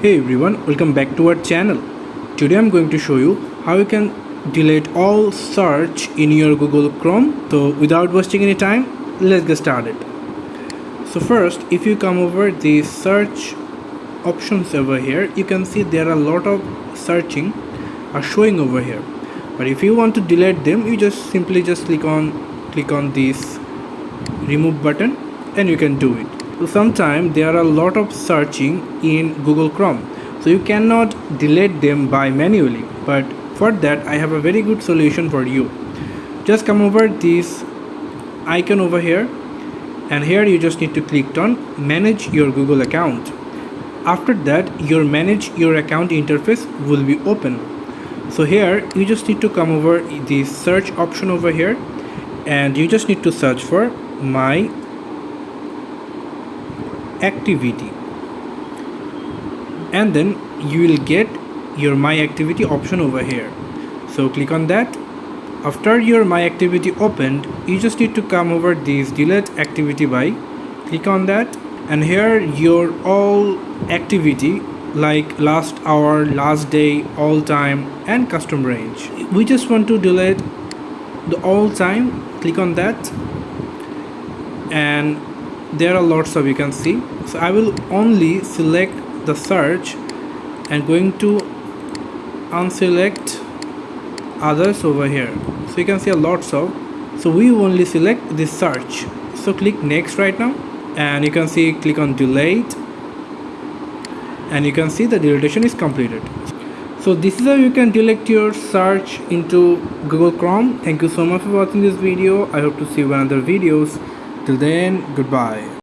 Hey everyone, welcome back to our channel. Today I'm going to show you how you can delete all search in your Google Chrome. So without wasting any time, let's get started. So first, if you come over the search options over here, you can see there are a lot of searching are showing over here. But if you want to delete them, you just simply click on this remove button and you can do it. So sometimes there are a lot of searching in Google Chrome, so you cannot delete them by manually, but for that I have a very good solution for you. Just come over this icon over here, and here you just need to click on manage your Google account. After that, your manage your account interface will be open. So here you just need to come over the search option over here, and you just need to search for my activity, and then you will get your my activity option over here. So click on that. After your my activity opened, you just need to come over this delete activity by, click on that, and here your all activity like last hour, last day, all time and custom range. We just want to delete the all time. Click on that, and there are lots of, you can see. So I will only select the search and going to unselect others over here. So you can see a lots of, so we only select this search. So click next right now, and you can see click on delete, and you can see the deletion is completed. So this is how you can delete your search into Google Chrome. Thank you so much for watching this video. I hope to see you in other videos. Till then, goodbye.